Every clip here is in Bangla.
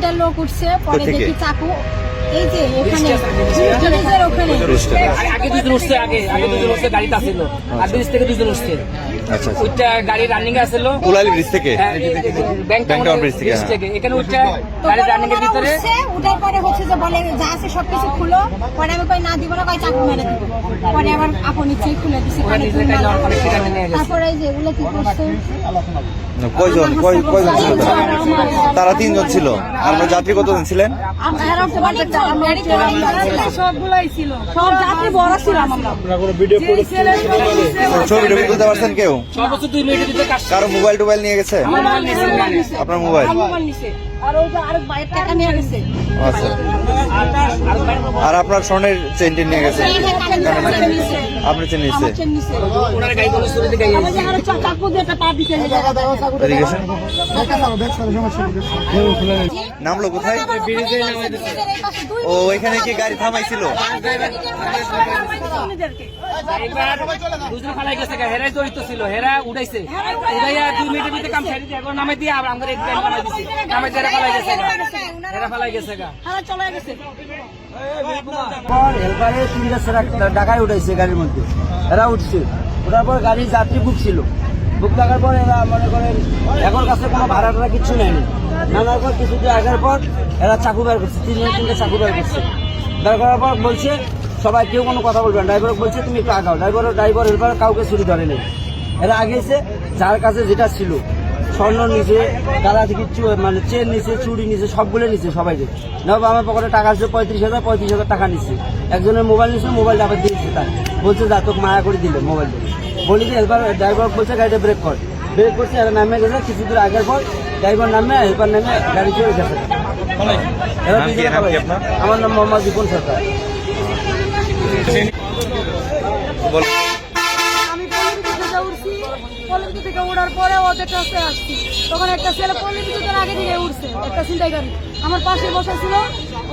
তিনটা লোক উঠছে, পরে দেখি চাকু এই যে এখানে ওখানে আগে দুজন উঠছে, আগে দুজন উঠছে, গাড়িতে আসছিল আর ব্রিজ থেকে দুজন উঠছে। আচ্ছা ওইটা গাড়ি রানিং আসছিল কুলালি ব্রিজ থেকে, ব্যাংক টাউন ব্রিজ থেকে এখানে ওইটা গাড়ি রানিং এর ভিতরে উঠার পরে হচ্ছে যে বলে যা আছে সবকিছু খুলো, পরে আমি কই না দিব না, কই চাকু মেরে দিব, পরে আবার আপন ইচ্ছেই খুলে দিছে। তারপরে এই যে এগুলো কি করছে, কয়জন ছিল তারা? তিনজন ছিল। আর যাত্রী কতজন ছিলেন? সবগুলাই ছিল, সব যাত্রী বড় ছিল। ছবি টবি তুলতে পারছেন কেউ? সর্বোচ্চ 2 মিনিটের ভিতরে কাজ। কারো মোবাইল টোবাইল নিয়ে গেছে? আপনার মোবাইল? আচ্ছা। আর আপনার স্বর্ণের চেনটি নিয়ে গেছে? আপনি চেন নিচ্ছে? নামলো কোথায়? ও এখানে কি গাড়ি থামাইছিল? হেরাই জড়িত ছিল, হেরা উঠাইছে, উঠাইয়া 2 মিনিটের ভিতরে কাম ছেড়ে দিয়ে এখন নামাই দিয়ে আবার আমাদের নামাই দিচ্ছে, নামাই দিয়ে ফালাই গেছে, হেরা ফালাই গেছে গা। হেলপারে 3 টাকায় উঠাইছে গাড়ির মধ্যে, এরা উঠছে, ওঠার পর গাড়ির যাত্রী বুক ছিল, বুক থাকার পর এরা মনে করেন এখন কাছে কোনো ভাড়া টাড়া কিচ্ছু নেয়নি, নানার পর কিছুদিন আগের পর এরা চাকু বের করছে, 3 চাকু বের করছে, বের করার পর বলছে সবাই কেউ কোনো কথা বলবে না, ড্রাইভার বলছে তুমি একটু আগাও, ড্রাইভার হেল্পার কাউকে ছুরি ধরে নেই, এরা আগেছে যার কাছে যেটা ছিল স্বর্ণ নিচে, তারা কিচ্ছু মানে চেন নিচে, চুড়ি নিচে, সবগুলো নিচে সবাইকে। না আমার পকেটে টাকা আছে 35,000 টাকা নিচ্ছে, একজনের মোবাইল নিচ্ছে, মোবাইলটা আবার দিয়েছে, তার বলছে যা তোকে মায়া করে দিলে মোবাইলটা, বলি যে হেল্পার ড্রাইভার বলছে গাড়িটা ব্রেক করছে, এরা নামে গেছে, কিছু দূর আগের পর ড্রাইভার নামে হেল্পার নামে গাড়ি চলে গেছে। আমার নাম মোহাম্মদ বিপুল সরকার। পল্লী থেকে উঠার পরে ওদের কাছে আসছি, তখন একটা ছেলে পল্লী বিদ্যুতের আগে থেকে উঠছে, একটা ছিনতাই গাড়ি আমার পাশে বসে ছিল,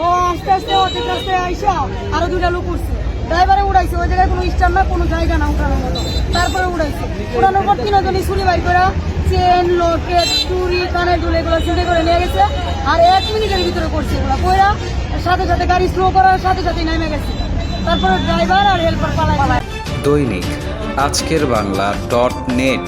ও আস্তে আস্তে ওদের কাছে আইসা আরো 2টা লোক উঠছে, ড্রাইভারে উড়াইছে, ওই জায়গায় কোনো স্ট্যান্ড না, কোনো জায়গা না উঠানোর মতো, তারপরে উড়াইছে, উড়ানোর পর 3 জনই ছুরি বাই করে চেন, লকেট, চুরি, কানের দুল এগুলো ছিনতাই করে নিয়ে গেছে, আর 1 মিনিটের ভিতরে করছে এগুলো কইরা, সাথে সাথে গাড়ি স্লো করার সাথে সাথে নেমে গেছে, তারপরে ড্রাইভার আর হেল্পার পালায়। দৈনিক আজকের বাংলা .net